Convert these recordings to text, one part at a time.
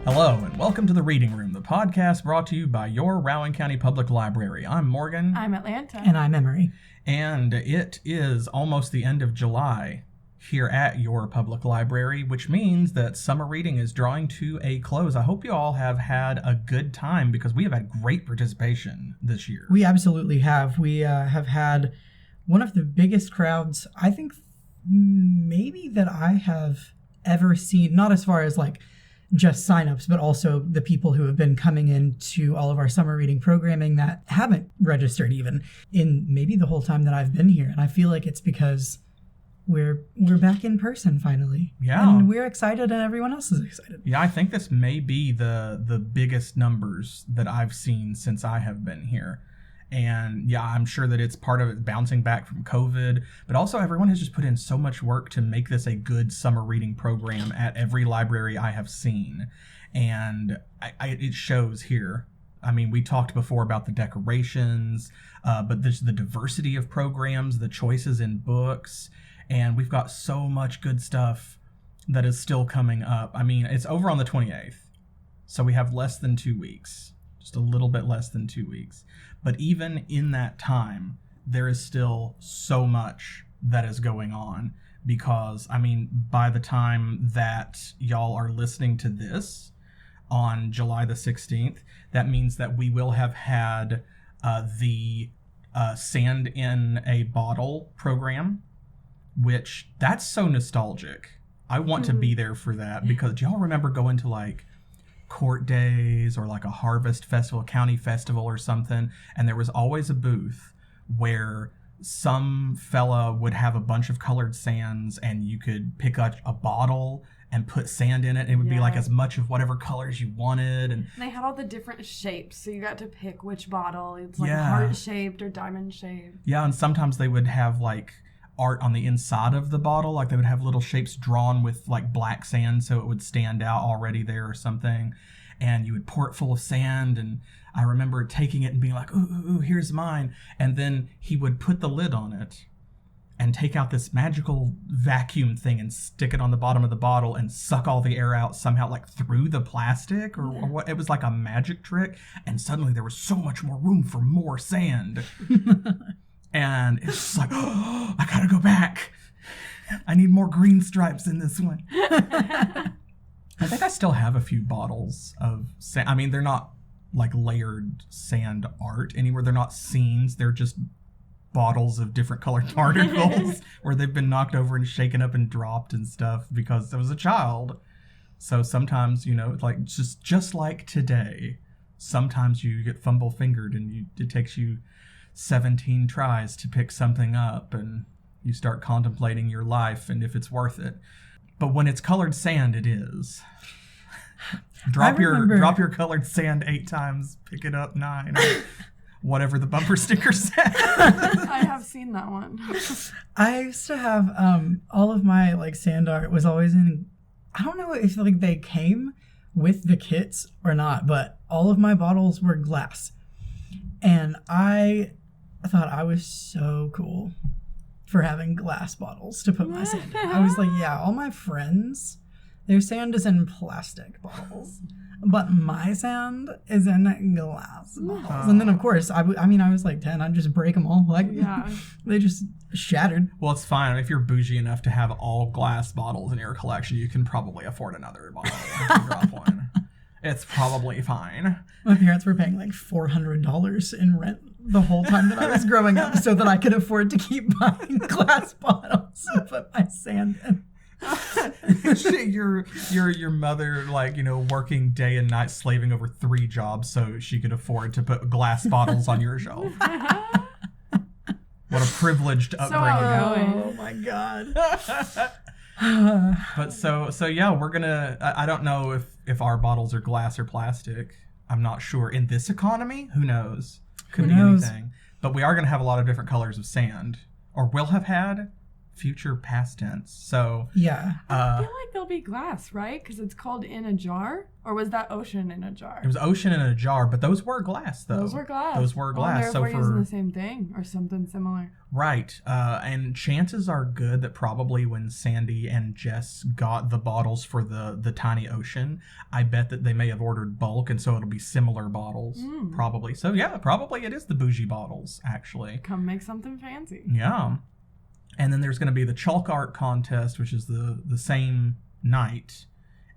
Hello, and welcome to The Reading Room, the podcast brought to you by your Rowan County Public Library. I'm Morgan. I'm Atlanta. And I'm Emery. And it is almost the end of July here at your public library, which means that summer reading is drawing to a close. I hope you all have had a good time because we have had great participation this year. We absolutely have. We have had one of the biggest crowds, I think, maybe that I have ever seen, not as far as like just signups, but also the people who have been coming into all of our summer reading programming that haven't registered even in maybe the whole time that I've been here. And I feel like it's because we're back in person finally. Yeah. And we're excited and everyone else is excited. Yeah, I think this may be the biggest numbers that I've seen since I have been here. And yeah, I'm sure that it's part of it bouncing back from COVID, but also everyone has just put in so much work to make this a good summer reading program at every library I have seen. And it shows here. I mean, we talked before about the decorations, but there's the diversity of programs, the choices in books, and we've got so much good stuff that is still coming up. I mean, it's over on the 28th, so we have less than 2 weeks. Just a little bit less than 2 weeks. But even in that time, there is still so much that is going on because, I mean, by the time that y'all are listening to this on July the 16th, that means that we will have had the Sand in a Bottle program, which that's so nostalgic. I want to be there for that because do y'all remember going to like court days or like a harvest festival, county festival or something, and there was always a booth where some fella would have a bunch of colored sands and you could pick up a bottle and put sand in it. It would be like as much of whatever colors you wanted. And they had all the different shapes, so you got to pick which bottle. It's like heart-shaped or diamond-shaped. Yeah, and sometimes they would have like art on the inside of the bottle, like they would have little shapes drawn with like black sand so it would stand out already there or something, and you would pour it full of sand. And I remember taking it and being like, ooh, here's mine, and then he would put the lid on it and take out this magical vacuum thing and stick it on the bottom of the bottle and suck all the air out somehow, like through the plastic or what. It was like a magic trick, and suddenly there was so much more room for more sand. And it's like, oh, I gotta go back. I need more green stripes in this one. I think I still have a few bottles of sand. I mean, they're not like layered sand art anywhere. They're not scenes. They're just bottles of different colored particles where they've been knocked over and shaken up and dropped and stuff because I was a child. So sometimes, you know, like just like today, sometimes you get fumble fingered and it takes you 17 tries to pick something up, and you start contemplating your life and if it's worth it. But when it's colored sand, it is. Drop your colored sand 8 times, pick it up 9, or whatever the bumper sticker said. I have seen that one. I used to have all of my like sand art was always in, I don't know if like they came with the kits or not, but all of my bottles were glass. And I thought I was so cool for having glass bottles to put my sand in. I was like, yeah, all my friends, their sand is in plastic bottles, but my sand is in glass bottles. And then, of course, I was like 10. I'd just break them all. Like, they just shattered. Well, it's fine. If you're bougie enough to have all glass bottles in your collection, you can probably afford another bottle if you drop one. It's probably fine. My parents were paying like $400 in rent the whole time that I was growing up so that I could afford to keep buying glass bottles to put my sand in. your mother, like, you know, working day and night, slaving over 3 jobs so she could afford to put glass bottles on your shelf. What a privileged upbringing. Oh my God. But so yeah, we're gonna, I don't know if our bottles are glass or plastic. I'm not sure. In this economy, who knows? Could be anything. But we are gonna have a lot of different colors of sand, or will have had future past tense. So yeah. I feel like they'll be glass, right? Because it's called In a Jar. Or was that Ocean in a Jar? It was Ocean in a Jar, but those were glass, though. Those were glass. Those were glass. So we're using the same thing or something similar. Right. And chances are good that probably when Sandy and Jess got the bottles for the tiny ocean, I bet that they may have ordered bulk, and so it'll be similar bottles, probably. So yeah, probably it is the bougie bottles, actually. Come make something fancy. Yeah. And then there's going to be the chalk art contest, which is the same night.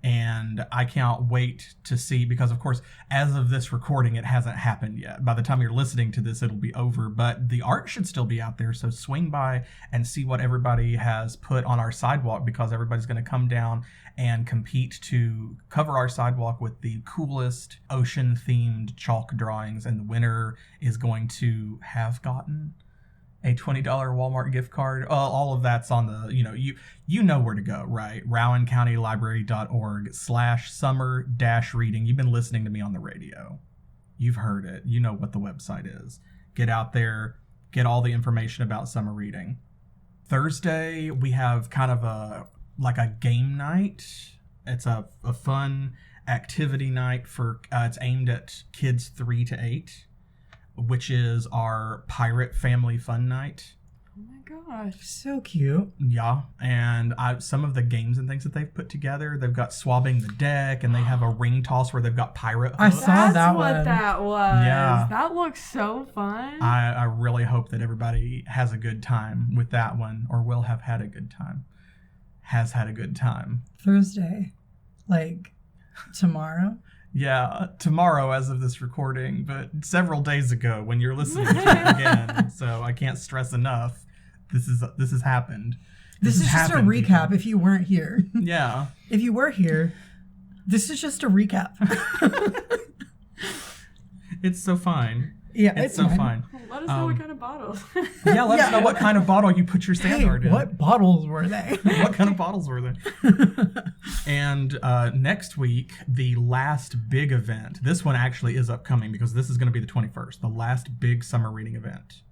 And I can't wait to see, because of course, as of this recording, it hasn't happened yet. By the time you're listening to this, it'll be over, but the art should still be out there. So swing by and see what everybody has put on our sidewalk, because everybody's going to come down and compete to cover our sidewalk with the coolest ocean themed chalk drawings. And the winner is going to have gotten a $20 Walmart gift card. All of that's on the, you know where to go, right? RowanCountyLibrary.org/summer-reading. You've been listening to me on the radio. You've heard it. You know what the website is. Get out there, get all the information about summer reading. Thursday, we have kind of a game night. It's a fun activity night for, it's aimed at kids 3 to 8. Which is our pirate family fun night. Oh my gosh. So cute. Yeah. And some of the games and things that they've put together, they've got swabbing the deck, and they have a ring toss where they've got pirate hooks. I saw That's that what one. that was. Yeah. That looks so fun. I really hope that everybody has a good time with that one, or will have had a good time. Has had a good time. Thursday. Like tomorrow. Yeah, tomorrow as of this recording, but several days ago when you're listening to it again. So I can't stress enough. This has happened. This is just a recap people. if you weren't here. Yeah. If you were here, this is just a recap. It's so fine. Yeah, it's so fine. Let us know what kind of bottles. Yeah, let us know what kind of bottle you put your sand art in. What bottles were they? What kind of bottles were they? And next week, the last big event. This one actually is upcoming because this is going to be the 21st. The last big summer reading event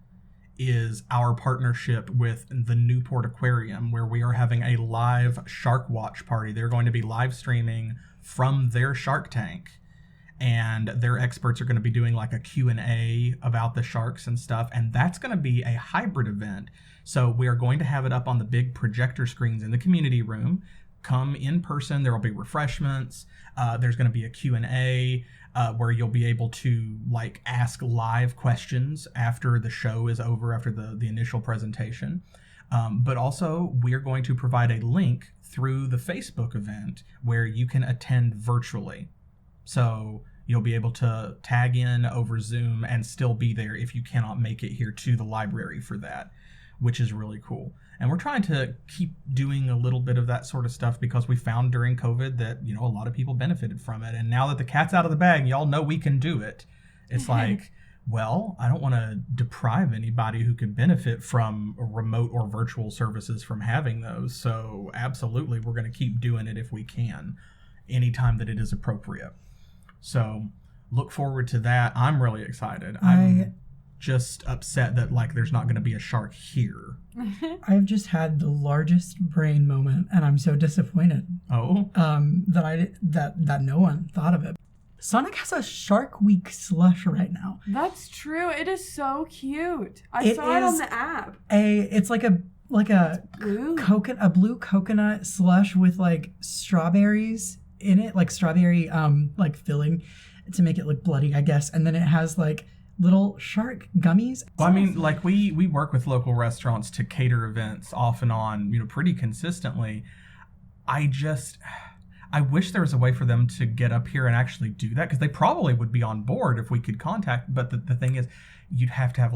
is our partnership with the Newport Aquarium, where we are having a live shark watch party. They're going to be live streaming from their shark tank. And their experts are going to be doing like a Q&A about the sharks and stuff. And that's going to be a hybrid event. So we are going to have it up on the big projector screens in the community room. Come in person. There will be refreshments. There's going to be a Q&A where you'll be able to like ask live questions after the show is over, after the initial presentation. But also we're going to provide a link through the Facebook event where you can attend virtually. So you'll be able to tag in over Zoom and still be there if you cannot make it here to the library for that, which is really cool. And we're trying to keep doing a little bit of that sort of stuff because we found during COVID that, a lot of people benefited from it. And now that the cat's out of the bag, y'all know we can do it. It's like, well, I don't want to deprive anybody who could benefit from remote or virtual services from having those. So absolutely, we're going to keep doing it if we can, anytime that it is appropriate. So look forward to that. I'm really excited. I'm just upset that there's not going to be a shark here. I've just had the largest brain moment, and I'm so disappointed. Oh. That no one thought of it. Sonic has a Shark Week slush right now. That's true. It is so cute. I saw it on the app. It's like a blue coconut slush with strawberries in it, strawberry filling to make it look bloody, I guess. And then it has little shark gummies. Well, I mean, we work with local restaurants to cater events off and on, pretty consistently. I wish there was a way for them to get up here and actually do that, because they probably would be on board if we could contact. But the thing is, you'd have to have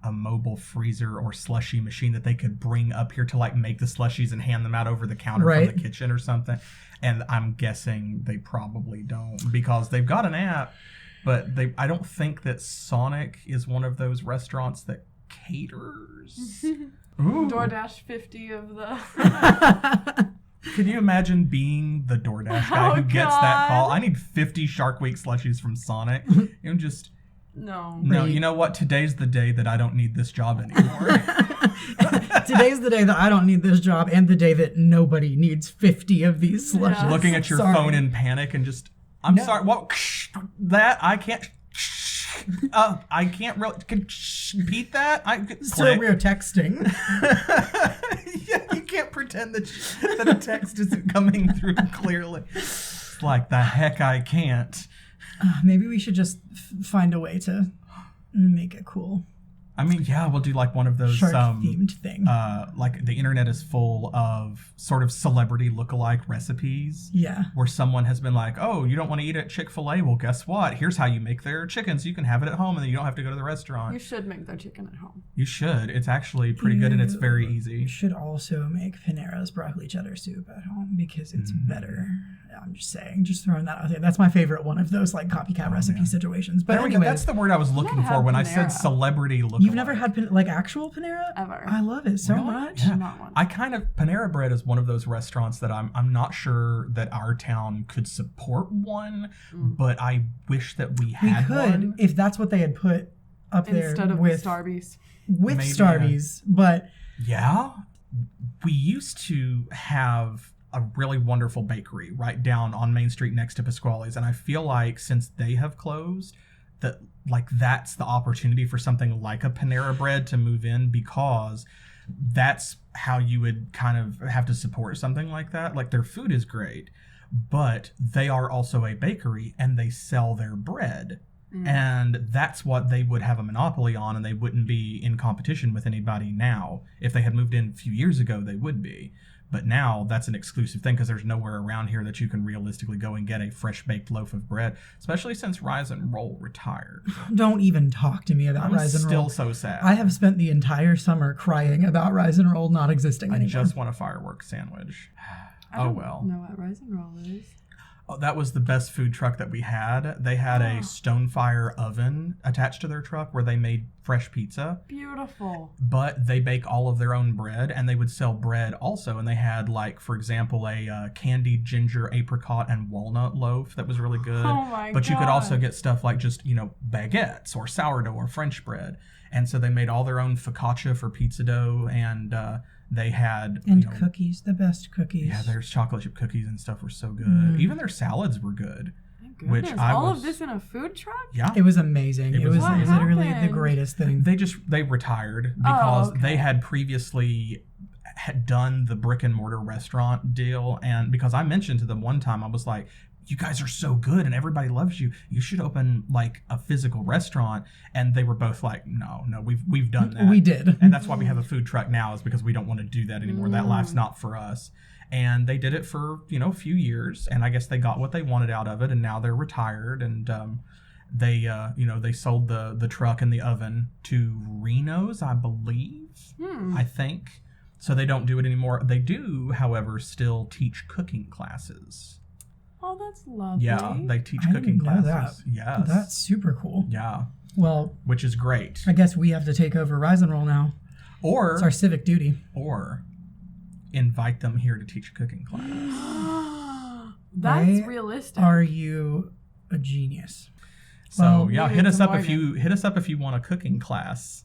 a mobile freezer or slushie machine that they could bring up here to make the slushies and hand them out over the counter from the kitchen or something. And I'm guessing they probably don't, because they've got an app, but I don't think that Sonic is one of those restaurants that caters. Ooh. DoorDash 50 of the... Could you imagine being the DoorDash guy who gets that call? I need 50 Shark Week slushies from Sonic. Just No. No, you know what? Today's the day that I don't need this job anymore. Today's the day that I don't need this job, and the day that nobody needs 50 of these slushies. Yeah. Looking at your phone in panic and just, I'm sorry, what? That, I can't, I can't really, repeat that? So we're texting. Yeah, you can't pretend that a text isn't coming through clearly. Like, the heck I can't. Maybe we should just find a way to make it cool. I mean, yeah, we'll do like one of those shark-themed thing. Like the internet is full of sort of celebrity lookalike recipes. Yeah. Where someone has been like, oh, you don't want to eat at Chick-fil-A? Well, guess what? Here's how you make their chicken so you can have it at home and then you don't have to go to the restaurant. You should make their chicken at home. You should. It's actually pretty good and it's very easy. You should also make Panera's broccoli cheddar soup at home because it's better. I'm just saying, just throwing that out there. That's my favorite one of those like copycat recipe situations. But anyway, that's the word I was looking for when I said celebrity lookalike. You've never had like actual Panera? Ever. I love it so much. Yeah. Panera Bread is one of those restaurants that I'm not sure that our town could support one, but I wish that we had one. If that's what they had put up there instead of with Starbucks. With maybe, Starbucks, but yeah, we used to have a really wonderful bakery right down on Main Street next to Pasquale's, and I feel like since they have closed, that like that's the opportunity for something like a Panera Bread to move in, because that's how you would kind of have to support something like that. Like, their food is great, but they are also a bakery and they sell their bread. And that's what they would have a monopoly on, and they wouldn't be in competition with anybody now. If they had moved in a few years ago, they would be. But now that's an exclusive thing because there's nowhere around here that you can realistically go and get a fresh baked loaf of bread, especially since Rise and Roll retired. Don't even talk to me about Rise and Roll. I'm still so sad. I have spent the entire summer crying about Rise and Roll not existing anymore. I just want a fireworks sandwich. I don't know what Rise and Roll is. Oh, that was the best food truck that we had. They had a Stonefire oven attached to their truck where they made fresh pizza. Beautiful. But they bake all of their own bread, and they would sell bread also. And they had, like, for example, a candied ginger, apricot, and walnut loaf that was really good. Oh my God. But you could also get stuff like just, baguettes or sourdough or French bread. And so they made all their own focaccia for pizza dough, and they had... cookies, the best cookies. Yeah, their chocolate chip cookies and stuff were so good. Even their salads were good. Which all of this in a food truck? Yeah. It was amazing. It was literally the greatest thing. They retired because they had previously had done the brick and mortar restaurant deal. And because I mentioned to them one time, I was like, you guys are so good and everybody loves you. You should open like a physical restaurant. And they were both like, no, we've done that. We did. And that's why we have a food truck now, is because we don't want to do that anymore. That life's not for us. And they did it for, a few years. And I guess they got what they wanted out of it. And now they're retired. And they sold the truck and the oven to Reno's, I believe, I think. So they don't do it anymore. They do, however, still teach cooking classes. Oh, that's lovely. Yeah, they teach cooking classes. Yes. That's super cool. Yeah. Well, which is great. I guess we have to take over Rise and Roll now. Or it's our civic duty. Or invite them here to teach a cooking class. That's realistic. Are you a genius? So hit us up if you want a cooking class.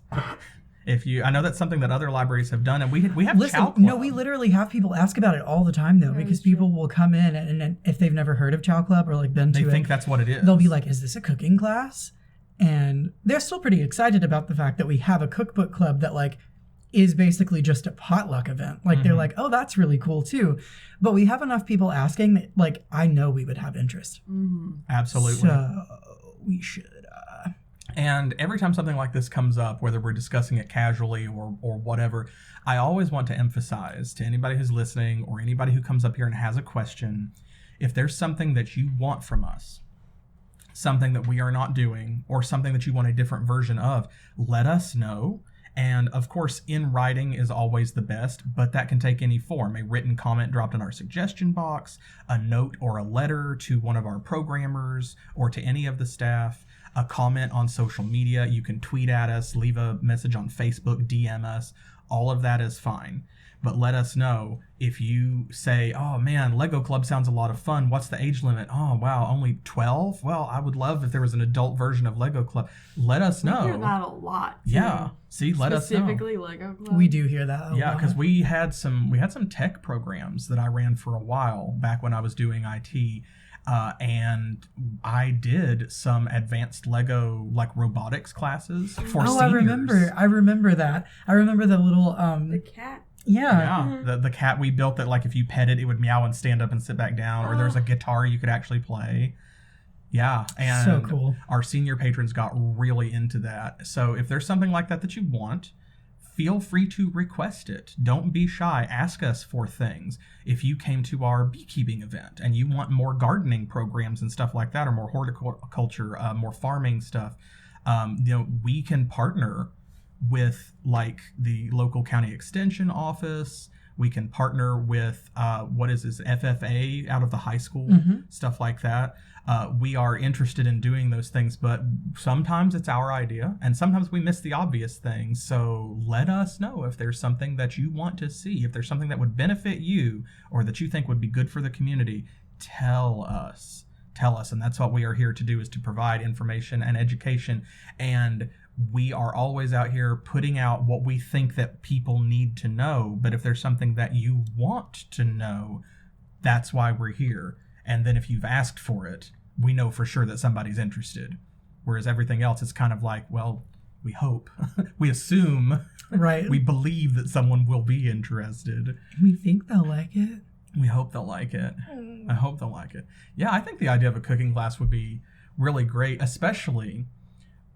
I know that's something that other libraries have done, and we have Chow Club. No, we literally have people ask about it all the time though, because people will come in and if they've never heard of Chow Club or like been to it, they think that's what it is. They'll be like, "Is this a cooking class?" And they're still pretty excited about the fact that we have a cookbook club that like is basically just a potluck event. Like they're like, "Oh, that's really cool too." But we have enough people asking that like I know we would have interest. Absolutely. So we should. And every time something like this comes up, whether we're discussing it casually or whatever, I always want to emphasize to anybody who's listening or anybody who comes up here and has a question, if there's something that you want from us, something that we are not doing, or something that you want a different version of, let us know. And of course, in writing is always the best, but that can take any form. A written comment dropped in our suggestion box, a note or a letter to one of our programmers or to any of the staff, a comment on social media. You can tweet at us, leave a message on Facebook, DM us. All of that is fine. But let us know if you say, oh man, Lego Club sounds a lot of fun. What's the age limit? Oh wow, only 12? Well, I would love if there was an adult version of Lego Club. Let us know. We hear that a lot. Too. Yeah. See, let us know. Specifically Lego Club. We do hear that a lot. Yeah, because we had some tech programs that I ran for a while back when I was doing IT. And I did some advanced Lego like robotics classes for seniors. I remember that. I remember the little the cat. Yeah. Yeah. The cat we built that like if you pet it would meow and stand up and sit back down, or there's a guitar you could actually play. Yeah. And so cool. Our senior patrons got really into that. So if there's something like that you want, feel free to request it. Don't be shy. Ask us for things. If you came to our beekeeping event and you want more gardening programs and stuff like that, or more horticulture, more farming stuff, we can partner with like the local county extension office. We can partner with FFA out of the high school, stuff like that. We are interested in doing those things, but sometimes it's our idea and sometimes we miss the obvious things. So let us know if there's something that you want to see, if there's something that would benefit you or that you think would be good for the community. Tell us. And that's what we are here to do, is to provide information and education. And we are always out here putting out what we think that people need to know. But if there's something that you want to know, that's why we're here. And then if you've asked for it, we know for sure that somebody's interested. Whereas everything else is kind of like, well, we hope, we assume, right? We believe that someone will be interested. We think they'll like it. We hope they'll like it. I hope they'll like it. Yeah, I think the idea of a cooking class would be really great, especially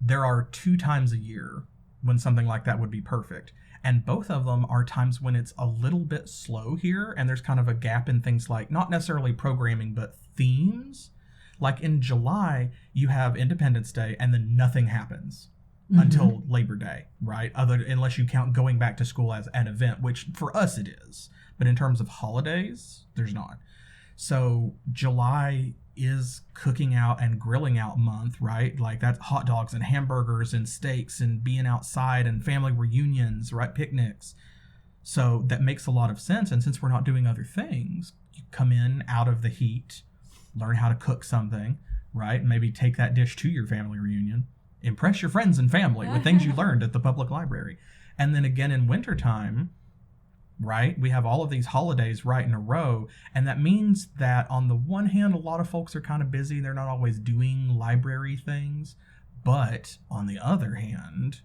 there are 2 times a year when something like that would be perfect. And both of them are times when it's a little bit slow here and there's kind of a gap in things like not necessarily programming, but themes. Like in July, you have Independence Day and then nothing happens until Labor Day, right? Unless you count going back to school as an event, which for us it is. But in terms of holidays, there's not. So July is cooking out and grilling out month, right? Like that's hot dogs and hamburgers and steaks and being outside and family reunions, right? Picnics. So that makes a lot of sense. And since we're not doing other things, you come in out of the heat, learn how to cook something, right? Maybe take that dish to your family reunion, impress your friends and family with things you learned at the public library. And then again in wintertime, right? We have all of these holidays right in a row. And that means that on the one hand, a lot of folks are kind of busy. They're not always doing library things. But on the other hand,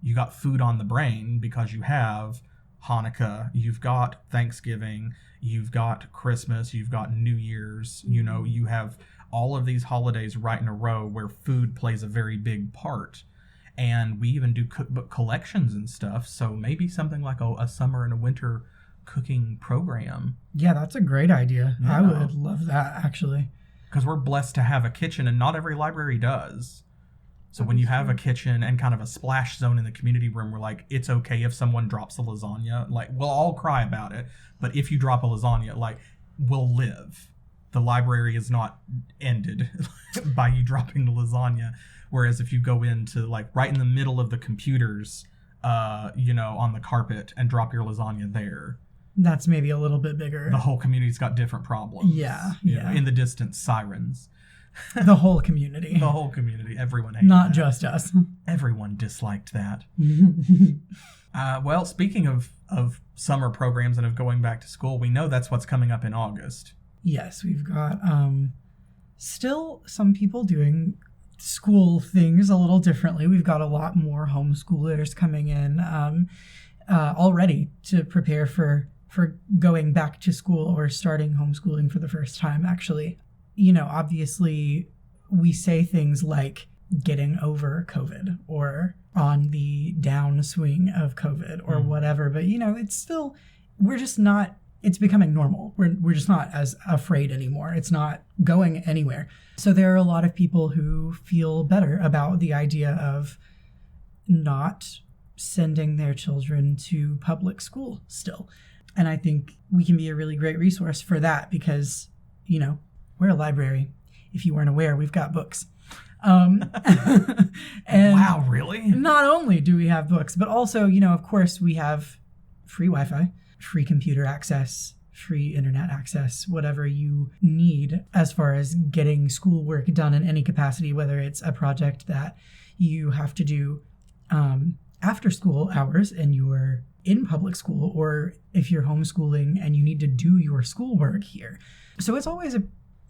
you got food on the brain because you have Hanukkah, you've got Thanksgiving, you've got Christmas, you've got New Year's, you have all of these holidays right in a row where food plays a very big part. And we even do cookbook collections and stuff. So maybe something like a summer and a winter cooking program. Yeah, that's a great idea. Yeah. I would love that, actually. Because we're blessed to have a kitchen, and not every library does. So when you have a kitchen and kind of a splash zone in the community room where, like, it's okay if someone drops a lasagna. Like, we'll all cry about it. But if you drop a lasagna, like, we'll live. The library is not ended by you dropping the lasagna. Whereas if you go into, like, right in the middle of the computers, on the carpet and drop your lasagna there. That's maybe a little bit bigger. The whole community's got different problems. Yeah. In the distance, sirens. The whole community. The whole community. Everyone hated Not that. Just us. Everyone disliked that. Well, speaking of summer programs and of going back to school, we know that's what's coming up in August. Yes, we've got still some people doing school things a little differently. We've got a lot more homeschoolers coming in already to prepare for going back to school or starting homeschooling for the first time, actually. Obviously, we say things like getting over COVID or on the downswing of COVID or whatever, but, it's still, we're just not, it's becoming normal. We're just not as afraid anymore. It's not going anywhere. So there are a lot of people who feel better about the idea of not sending their children to public school still. And I think we can be a really great resource for that because, we're a library. If you weren't aware, we've got books. And wow, really? Not only do we have books, but also, of course, we have free Wi-Fi free computer access, free internet access, whatever you need as far as getting schoolwork done in any capacity, whether it's a project that you have to do after school hours and you're in public school, or if you're homeschooling and you need to do your schoolwork here. So it's always a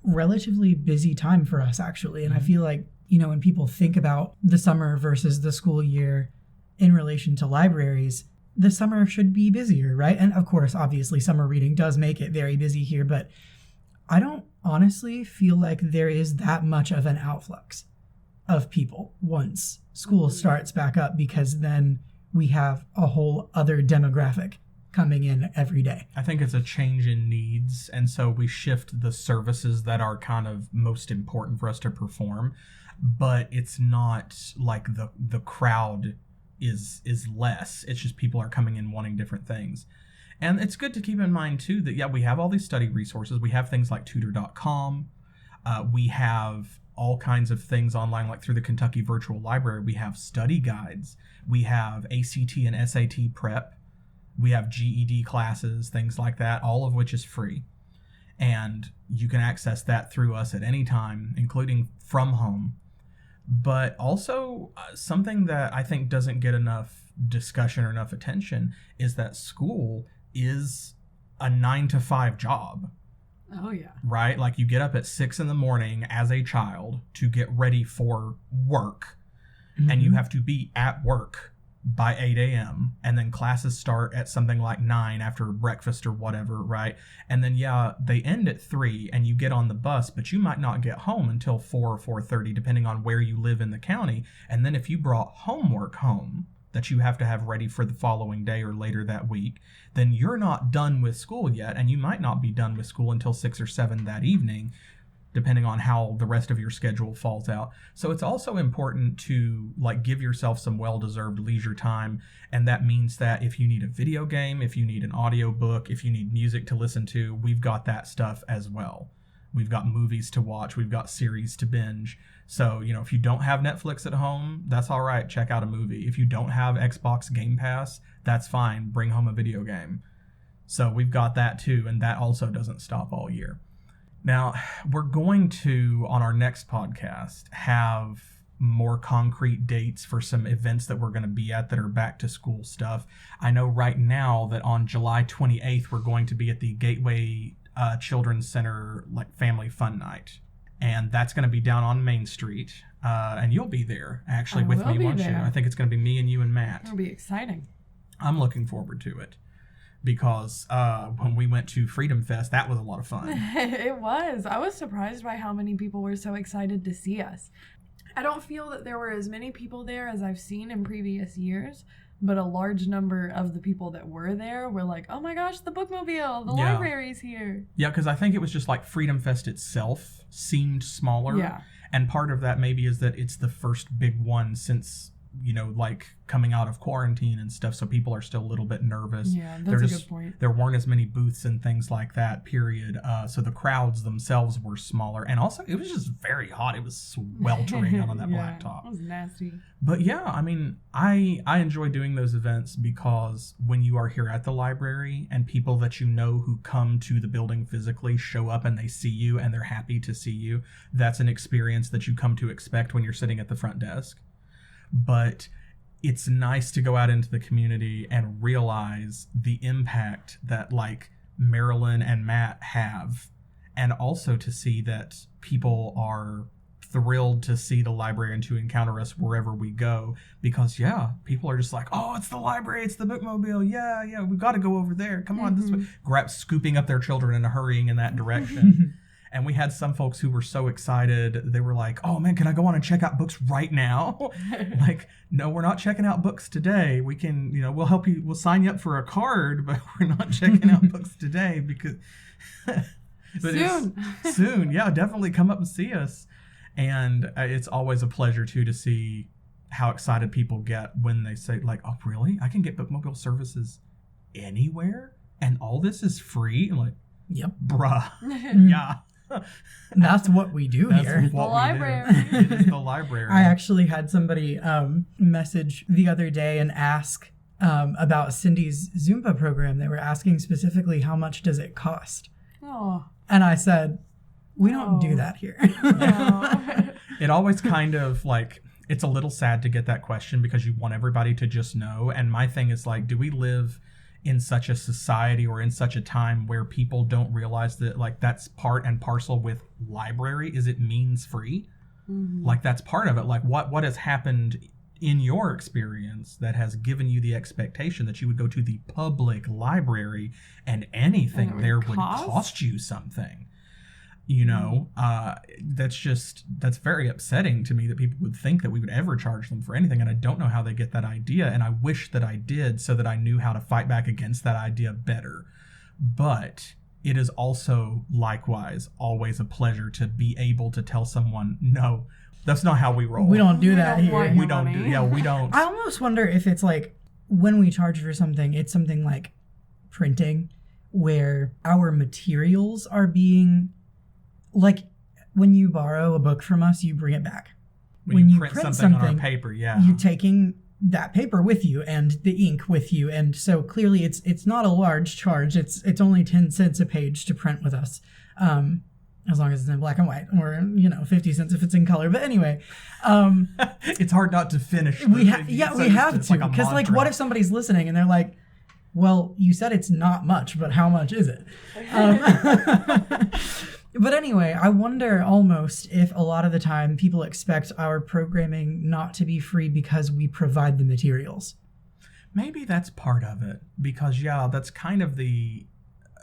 relatively busy time for us, actually. And I feel like, when people think about the summer versus the school year in relation to libraries, the summer should be busier, right? And of course, obviously, summer reading does make it very busy here, but I don't honestly feel like there is that much of an outflux of people once school starts back up, because then we have a whole other demographic coming in every day. I think it's a change in needs, and so we shift the services that are kind of most important for us to perform, but it's not like the crowd is less. It's just people are coming in wanting different things. And it's good to keep in mind too that we have all these study resources. We have things like tutor.com. We have all kinds of things online, like through the Kentucky Virtual Library. We have study guides. We have ACT and SAT prep. We have GED classes, things like that, all of which is free. And you can access that through us at any time, including from home. But also something that I think doesn't get enough discussion or enough attention is that school is a 9-to-5 job. Oh, yeah. Right? Like you get up at 6 a.m. as a child to get ready for work, and you have to be at work by 8 a.m. and then classes start at something like 9 after breakfast or whatever, right? And then, they end at 3 and you get on the bus, but you might not get home until 4 or 4:30, depending on where you live in the county. And then if you brought homework home that you have to have ready for the following day or later that week, then you're not done with school yet, and you might not be done with school until 6 or 7 that evening, depending on how the rest of your schedule falls out. So it's also important to give yourself some well-deserved leisure time. And that means that if you need a video game, if you need an audio book, if you need music to listen to, we've got that stuff as well. We've got movies to watch. We've got series to binge. So, if you don't have Netflix at home, that's all right. Check out a movie. If you don't have Xbox Game Pass, that's fine. Bring home a video game. So we've got that too. And that also doesn't stop all year. Now, we're going to, on our next podcast, have more concrete dates for some events that we're going to be at that are back to school stuff. I know right now that on July 28th, we're going to be at the Gateway Children's Center Family Fun Night. And that's going to be down on Main Street. And you'll be there, actually, with me, won't you? I think it's going to be me and you and Matt. It'll be exciting. I'm looking forward to it. Because when we went to Freedom Fest, that was a lot of fun. It was. I was surprised by how many people were so excited to see us. I don't feel that there were as many people there as I've seen in previous years, but a large number of the people that were there were like, oh my gosh, the Bookmobile, the library's here. Yeah, because I think it was just Freedom Fest itself seemed smaller. Yeah. And part of that maybe is that it's the first big one since, coming out of quarantine and stuff, so people are still a little bit nervous. Yeah, that's a good point. There weren't as many booths and things like that, period. So the crowds themselves were smaller. And also, it was just very hot. It was sweltering out on that blacktop. It was nasty. But I enjoy doing those events because when you are here at the library and people that you know who come to the building physically show up and they see you and they're happy to see you, that's an experience that you come to expect when you're sitting at the front desk. But it's nice to go out into the community and realize the impact that Marilyn and Matt have, and also to see that people are thrilled to see the library and to encounter us wherever we go, because people are just oh, it's the library, it's the Bookmobile, we got to go over there, come on, this way, scooping up their children and hurrying in that direction. And we had some folks who were so excited, they were like, oh man, can I go on and check out books right now? No, we're not checking out books today. We can, we'll help you, we'll sign you up for a card, but we're not checking out books today because... Soon, definitely come up and see us. And it's always a pleasure too to see how excited people get when they say oh really? I can get Bookmobile services anywhere? And all this is free? I'm yep. Bruh. Yeah. That's what we do here. The library. It is the library. I actually had somebody message the other day and ask about Cindy's Zumba program. They were asking specifically, how much does it cost? Oh. And I said, we don't do that here. No. It always kind of like, it's a little sad to get that question because you want everybody to just know. And my thing is like, do we live in such a society or in such a time where people don't realize that like that's part and parcel with library is it means free? Mm-hmm. Like that's part of it. Like what has happened in your experience that has given you the expectation that you would go to the public library and anything there would cost you something? You know, that's very upsetting to me that people would think that we would ever charge them for anything. And I don't know how they get that idea. And I wish that I did so that I knew how to fight back against that idea better. But it is also likewise always a pleasure to be able to tell someone, no, that's not how we roll. We don't do that here. We don't do. Yeah, we don't. I almost wonder if it's like when we charge for something, it's something like printing where our materials are being... Like, when you borrow a book from us, you bring it back. When you print something on our paper, yeah. You're taking that paper with you and the ink with you. And so clearly it's not a large charge. It's only 10 cents a page to print with us. As long as it's in black and white, or, 50 cents if it's in color. But anyway. It's hard not to finish. We have to. Because, like, what if somebody's listening and they're like, well, you said it's not much, but how much is it? But anyway, I wonder almost if a lot of the time people expect our programming not to be free because we provide the materials. Maybe that's part of it. Because, yeah, that's kind of in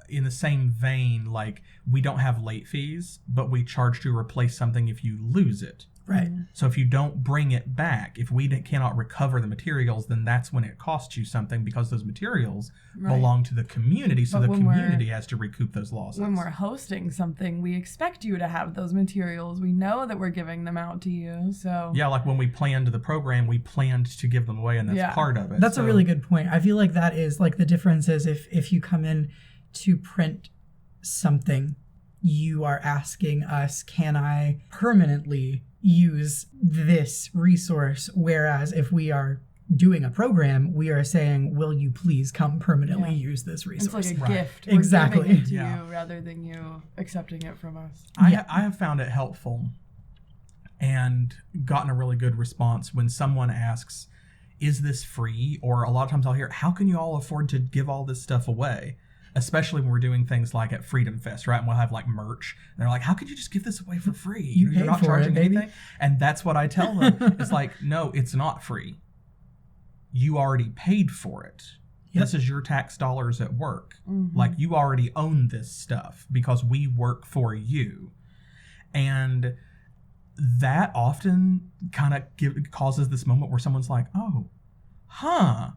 the same vein, like, we don't have late fees, but we charge to replace something if you lose it. Right. So if you don't bring it back, if we cannot recover the materials, then that's when it costs you something because those materials belong to the community. So the community has to recoup those losses. When we're hosting something, we expect you to have those materials. We know that we're giving them out to you. So yeah, like when we planned the program, we planned to give them away, and that's part of it. That's a really good point. I feel like that is like the difference is if you come in to print something, you are asking us, can I permanently use this resource? Whereas if we are doing a program, we are saying, will you please come permanently use this resource? It's like a gift. Exactly. We're giving it to you rather than you accepting it from us. I have found it helpful and gotten a really good response when someone asks, is this free? Or a lot of times I'll hear, how can you all afford to give all this stuff away? Especially when we're doing things like at Freedom Fest, right? And we'll have like merch. And they're like, how could you just give this away for free? You're not charging anything. And that's what I tell them. It's like, no, it's not free. You already paid for it. Yep. This is your tax dollars at work. Mm-hmm. Like, you already own this stuff because we work for you. And that often kind of causes this moment where someone's like, oh, huh.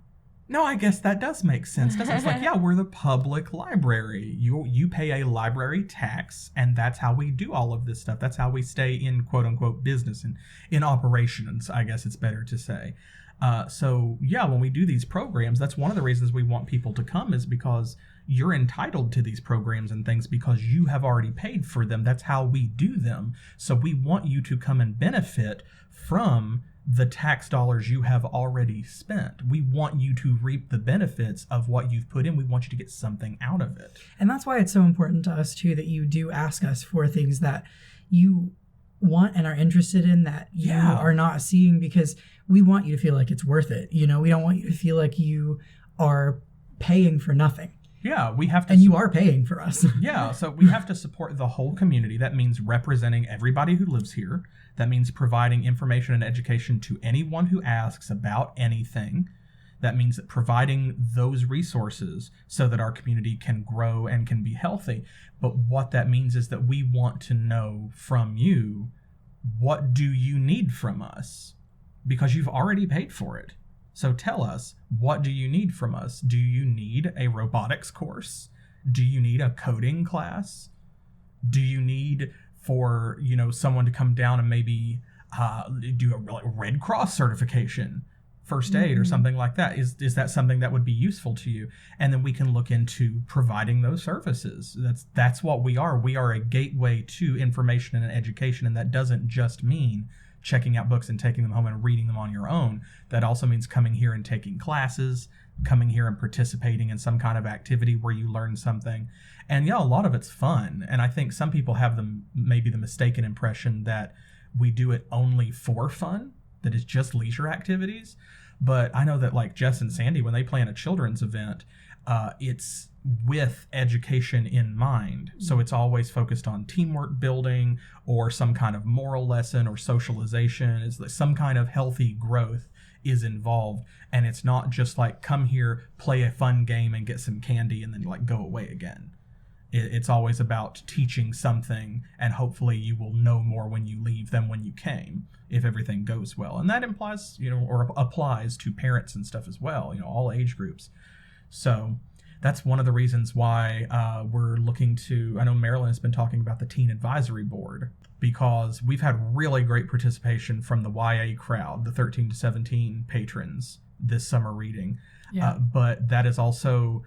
No, I guess that does make sense. Because it's like, yeah, we're the public library. You pay a library tax, and that's how we do all of this stuff. That's how we stay in quote-unquote business and in operations, I guess it's better to say. So, yeah, when we do these programs, that's one of the reasons we want people to come is because you're entitled to these programs and things because you have already paid for them. That's how we do them. So we want you to come and benefit from the tax dollars you have already spent. We want you to reap the benefits of what you've put in. We want you to get something out of it. And that's why it's so important to us, too, that you do ask us for things that you want and are interested in that you are not seeing, because we want you to feel like it's worth it. We don't want you to feel like you are paying for nothing. Yeah, we have to. And you are paying for us. Yeah, so we have to support the whole community. That means representing everybody who lives here. That means providing information and education to anyone who asks about anything. That means providing those resources so that our community can grow and can be healthy. But what that means is that we want to know from you, what do you need from us? Because you've already paid for it. So tell us, what do you need from us? Do you need a robotics course? Do you need a coding class? Do you need for, someone to come down and maybe do a Red Cross certification, first aid or something like that? Is that something that would be useful to you? And then we can look into providing those services. That's what we are. We are a gateway to information and education, and that doesn't just mean checking out books and taking them home and reading them on your own. That also means coming here and taking classes. coming here and participating in some kind of activity where you learn something. And yeah, a lot of it's fun. And I think some people have maybe the mistaken impression that we do it only for fun, that it's just leisure activities. But I know that like Jess and Sandy, when they plan a children's event, it's with education in mind. So it's always focused on teamwork building or some kind of moral lesson or socialization. Is that some kind of healthy growth is involved. And it's not just like come here, play a fun game and get some candy and then like go away again. It's always about teaching something, and hopefully you will know more when you leave than when you came, if everything goes well. And that implies, or applies to parents and stuff as well, all age groups. So that's one of the reasons why we're looking to, I know Marilyn has been talking about the Teen Advisory Board, because we've had really great participation from the YA crowd, the 13 to 17 patrons this summer reading. Yeah. But that is also,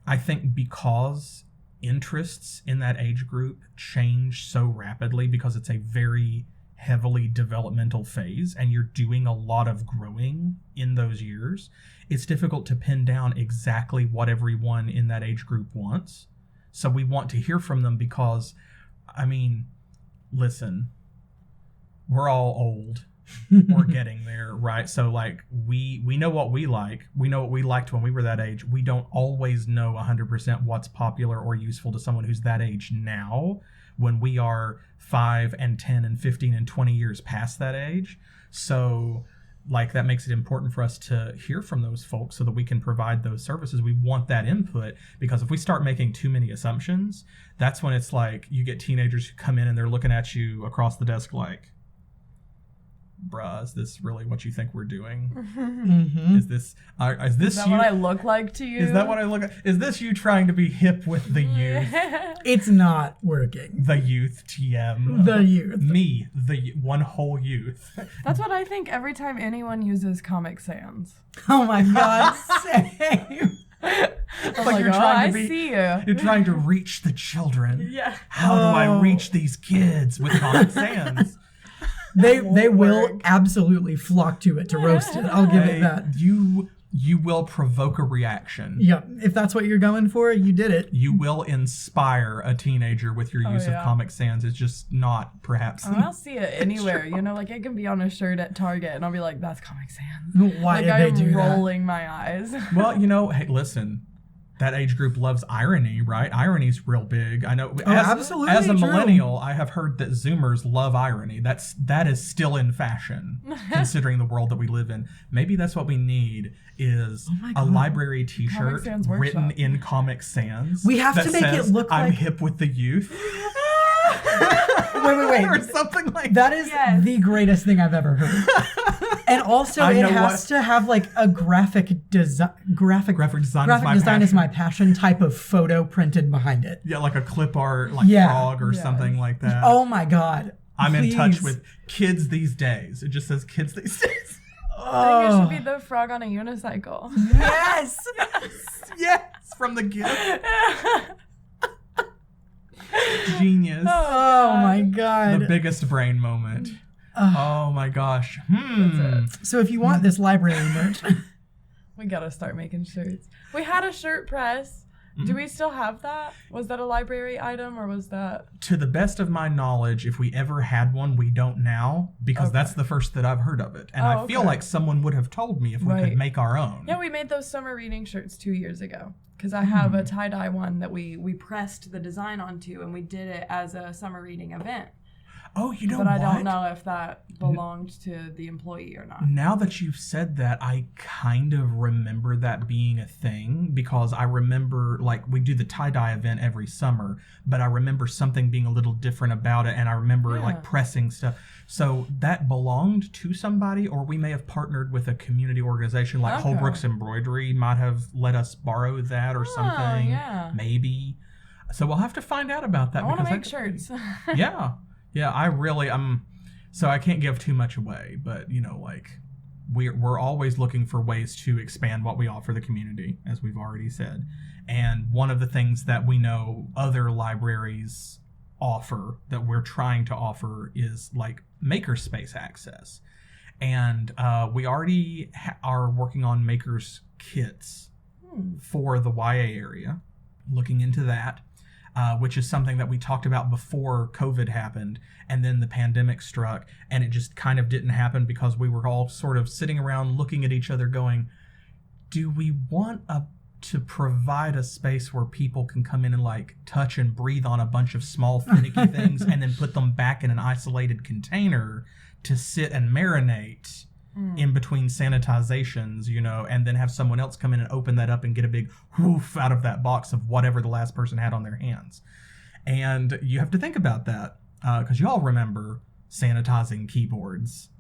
I think, because interests in that age group change so rapidly, because it's a very heavily developmental phase and you're doing a lot of growing in those years, it's difficult to pin down exactly what everyone in that age group wants. So we want to hear from them because, listen, we're all old. We're getting there, right? So like we know what we like. We know what we liked when we were that age. We don't always know 100% what's popular or useful to someone who's that age now, when we are 5 and 10 and 15 and 20 years past that age. So like that makes it important for us to hear from those folks so that we can provide those services. We want that input, because if we start making too many assumptions, that's when it's like you get teenagers who come in and they're looking at you across the desk like, bruh, is this really what you think we're doing? Mm-hmm. Is this that you? what I look like to you? Is that what I look like? Is this you trying to be hip with the youth? It's not working. The youth, TM. The youth. Me, the one whole youth. That's what I think every time anyone uses Comic Sans. Oh my God, same. I'm Like like, I to be, see you. You're trying to reach the children. Yeah. How do I reach these kids with Comic Sans? They will absolutely flock to it to roast it. I'll give it that. You will provoke a reaction. Yep. If that's what you're going for, you did it. You will inspire a teenager with your use of Comic Sans. It's just not perhaps. I'll see it anywhere. Like it can be on a shirt at Target, and I'll be like, "That's Comic Sans." Why like did they do that? rolling my eyes. Well, hey, listen. That age group loves irony, right? Irony's real big. I know. Absolutely As a true. millennial, I have heard that Zoomers love irony. That is still in fashion, considering the world that we live in. Maybe that's what we need is a library T-shirt written in Comic Sans. We have to make says, it look like I'm hip with the youth. Wait. Or something like that. That is the greatest thing I've ever heard. And also, it has to have like a graphic design. Graphic design is my passion type of photo printed behind it. Yeah, like a clip art, frog or something like that. Oh my God. I'm in touch with kids these days. It just says kids these days. I think it should be the frog on a unicycle. Yes. Yes. From the gift. Genius. Oh my God. The biggest brain moment. Oh my gosh. So if you want this library merch, we gotta start making shirts. We had a shirt press. Do we still have that? Was that a library item, or was that? To the best of my knowledge, if we ever had one, we don't now, because that's the first that I've heard of it. And I feel like someone would have told me if we could make our own. Yeah, we made those summer reading shirts 2 years ago. Because I have a tie-dye one that we pressed the design onto, and we did it as a summer reading event. Oh, you know what? But I don't what? know if that belonged to the employee or not. Now that you've said that, I kind of remember that being a thing, because I remember, like, we do the tie-dye event every summer, but I remember something being a little different about it, and I remember, like, pressing stuff. So that belonged to somebody, or we may have partnered with a community organization, like Holbrook's Embroidery might have let us borrow that or something. Yeah. Maybe. So we'll have to find out about that. I want to make shirts. Yeah. Yeah, I really so I can't give too much away, but we're always looking for ways to expand what we offer the community, as we've already said. And one of the things that we know other libraries offer that we're trying to offer is like makerspace access. And we already are working on makers kits for the YA area, looking into that, which is something that we talked about before COVID happened, and then the pandemic struck, and it just kind of didn't happen because we were all sort of sitting around looking at each other going, do we want to provide a space where people can come in and like touch and breathe on a bunch of small finicky things and then put them back in an isolated container to sit and marinate in between sanitizations, you know, and then have someone else come in and open that up and get a big whoof out of that box of whatever the last person had on their hands. And you have to think about that because you all remember sanitizing keyboards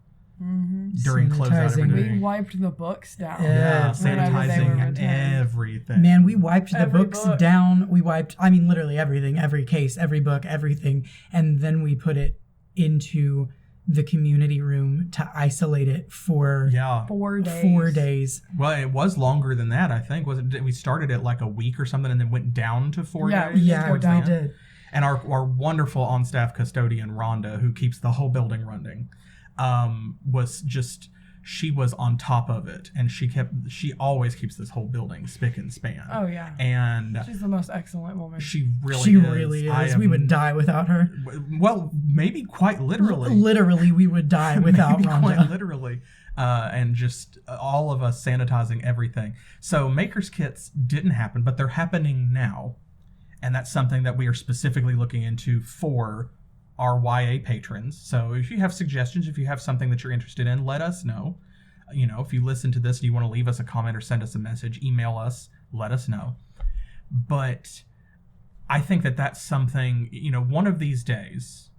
during closeout every day. We wiped the books down. Yeah, sanitizing everything. Man, we wiped the books down. We wiped, I mean, literally everything, every case, every book, everything. And then we put it into the community room to isolate it for 4 days. 4 days. Well, it was longer than that, I think. We started at like a week or something and then went down to 4 days? Yeah, we did. And our wonderful on-staff custodian, Rhonda, who keeps the whole building running, she was on top of it, and she always keeps this whole building spick and span. Oh yeah, and she's the most excellent woman. She really is. We would die without her. Well, maybe quite literally. Literally, we would die without Rhonda. Quite literally, and just all of us sanitizing everything. So makers kits didn't happen, but they're happening now, and that's something that we are specifically looking into for our YA patrons. So if you have suggestions, if you have something that you're interested in, let us know. You know, if you listen to this and you want to leave us a comment or send us a message, email us, let us know. But I think that that's something, you know, one of these days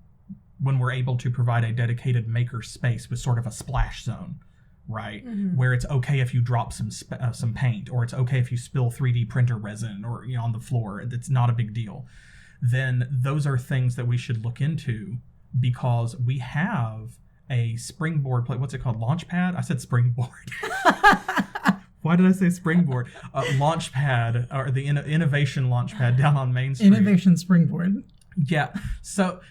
when we're able to provide a dedicated maker space with sort of a splash zone, right? Where it's okay if you drop some paint, or it's okay if you spill 3D printer resin or, you know, on the floor. It's not a big deal. Then those are things that we should look into, because we have a springboard plate. What's it called? Launchpad? I said springboard. Why did I say springboard? Launchpad, or the innovation Launchpad down on Main Street. Innovation springboard. Yeah. So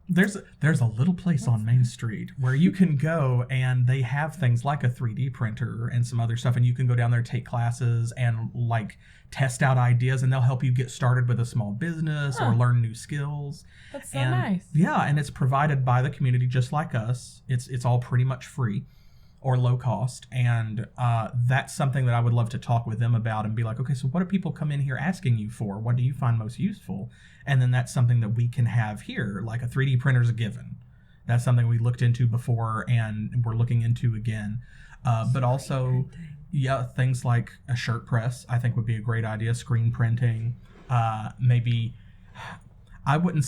there's a little place on Main Street where you can go, and they have things like a 3D printer and some other stuff, and you can go down there, take classes, and like test out ideas, and they'll help you get started with a small business or learn new skills. That's so nice. Yeah, and it's provided by the community just like us. It's all pretty much free or low cost, and that's something that I would love to talk with them about and be like, okay, so what do people come in here asking you for? What do you find most useful? And then that's something that we can have here, like a 3D printer is a given. That's something we looked into before and we're looking into again. But also, things like a shirt press, I think would be a great idea. Screen printing, maybe. I wouldn't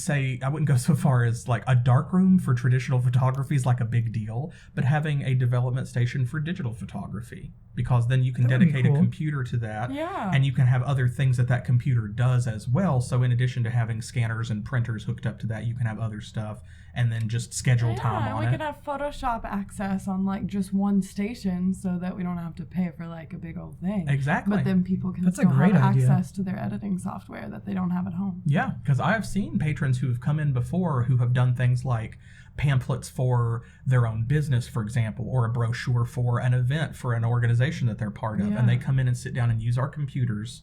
go so far as like a dark room for traditional photography is like a big deal, but having a development station for digital photography, because then you can dedicate a computer to that, and you can have other things that computer does as well. So in addition to having scanners and printers hooked up to that, you can have other stuff, and then just schedule time on it. We could have Photoshop access on like just one station, so that we don't have to pay for like a big old thing. Exactly. But then people can still have access to their editing software that they don't have at home. Yeah, because I have seen patrons who have come in before who have done things like pamphlets for their own business, for example, or a brochure for an event for an organization that they're part of. And they come in and sit down and use our computers,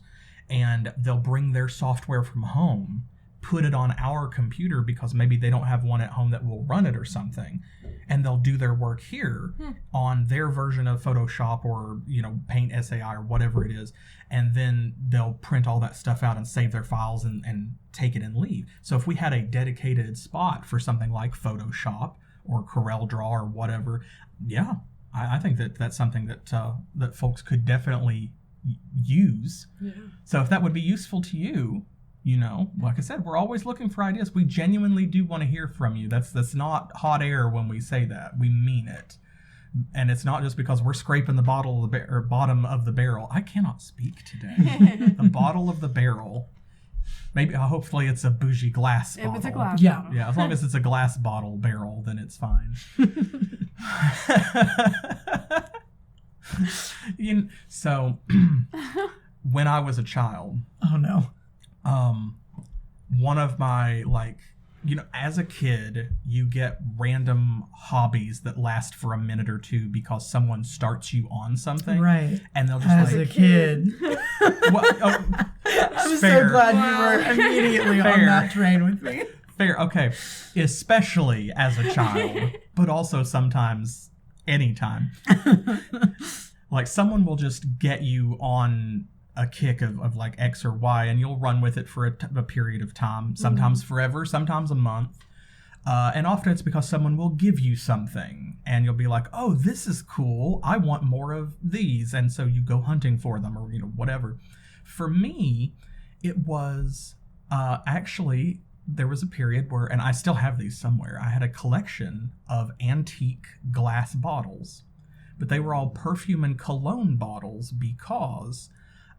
and they'll bring their software from home, put it on our computer because maybe they don't have one at home that will run it or something, and they'll do their work here on their version of Photoshop or, you know, Paint SAI or whatever it is, and then they'll print all that stuff out and save their files and take it and leave. So if we had a dedicated spot for something like Photoshop or CorelDRAW or whatever, I think that that's something that folks could definitely use. So if that would be useful to you, you know, like I said, we're always looking for ideas. We genuinely do want to hear from you. That's not hot air when we say that. We mean it. And it's not just because we're scraping the bottom of the barrel. I cannot speak today. The bottom of the barrel. Maybe, hopefully it's a bougie glass bottle. If it's a glass bottle. Yeah, as long as it's a glass bottle barrel, then it's fine. So, when I was a child... Oh, no. One of my, like, as a kid, you get random hobbies that last for a minute or two because someone starts you on something. Right. And they'll just As a kid. I'm so glad you were immediately on that train with me. Fair. Okay. Especially as a child, but also sometimes anytime. Like someone will just get you on a kick of like X or Y, and you'll run with it for a period of time, sometimes forever, sometimes a month. And often it's because someone will give you something and you'll be like, oh, this is cool. I want more of these. And so you go hunting for them or, whatever. For me, it was actually, there was a period where, and I still have these somewhere, I had a collection of antique glass bottles, but they were all perfume and cologne bottles because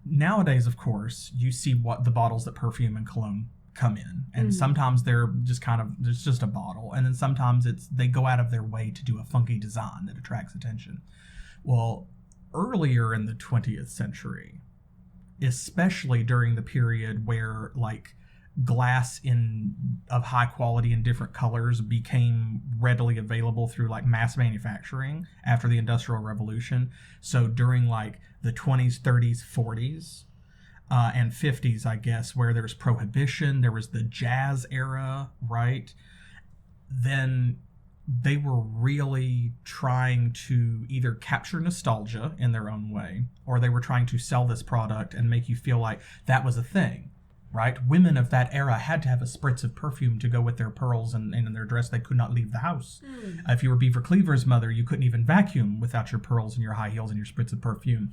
nowadays, of course, you see what the bottles that perfume and cologne come in. And sometimes they're just there's just a bottle. And then sometimes they go out of their way to do a funky design that attracts attention. Well, earlier in the 20th century, especially during the period where like glass of high quality in different colors became readily available through like mass manufacturing after the Industrial Revolution. So during like the 20s, 30s, 40s, and 50s, I guess, where there's prohibition, there was the jazz era, right? Then they were really trying to either capture nostalgia in their own way, or they were trying to sell this product and make you feel like that was a thing. Right? Women of that era had to have a spritz of perfume to go with their pearls and in their dress. They could not leave the house. If you were Beaver Cleaver's mother, you couldn't even vacuum without your pearls and your high heels and your spritz of perfume.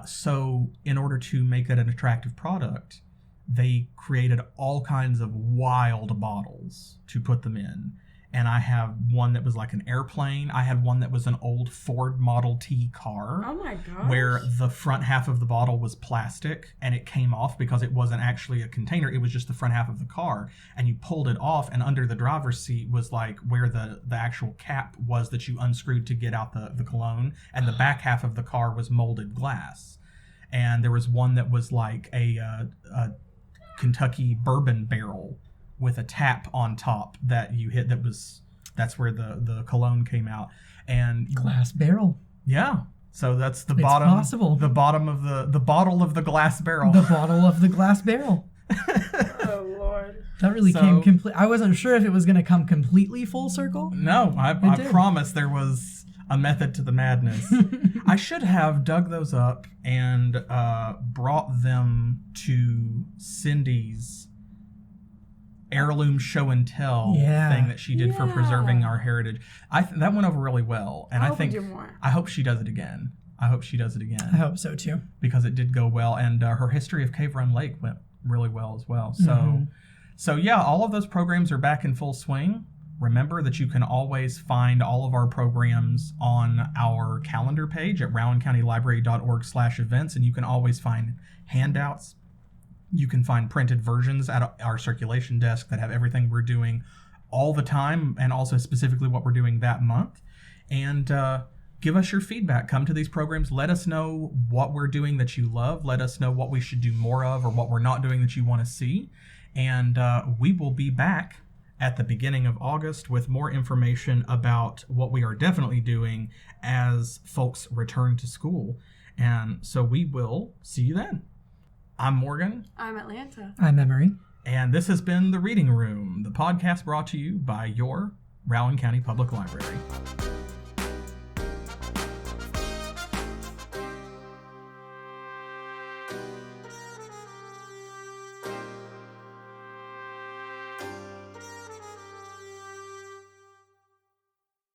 So in order to make that an attractive product, they created all kinds of wild bottles to put them in. And I have one that was like an airplane. I had one that was an old Ford Model T car. Oh my gosh. Where the front half of the bottle was plastic and it came off because it wasn't actually a container. It was just the front half of the car. And you pulled it off, and under the driver's seat was like where the actual cap was that you unscrewed to get out the cologne. And the back half of the car was molded glass. And there was one that was like a Kentucky Bourbon Barrel with a tap on top that you hit. That's where the cologne came out. And glass barrel. Yeah. So that's the it's bottom. Possible. The bottom of the bottle of the glass barrel. The bottle of the glass barrel. Oh Lord. That really came complete. I wasn't sure if it was going to come completely full circle. No, I promise there was a method to the madness. I should have dug those up and brought them to Cindy's heirloom show and tell thing that she did for preserving our heritage. That went over really well, and I hope she does it again. I hope so too, because it did go well, and her history of Cave Run Lake went really well as well. So yeah, all of those programs are back in full swing. Remember that you can always find all of our programs on our calendar page at rowancountylibrary.org/events, and you can always find handouts. You can find printed versions at our circulation desk that have everything we're doing all the time, and also specifically what we're doing that month. And give us your feedback. Come to these programs. Let us know what we're doing that you love. Let us know what we should do more of or what we're not doing that you want to see. And we will be back at the beginning of August with more information about what we are definitely doing as folks return to school. And so we will see you then. I'm Morgan. I'm Atlanta. I'm Emery. And this has been The Reading Room, the podcast brought to you by your Rowan County Public Library.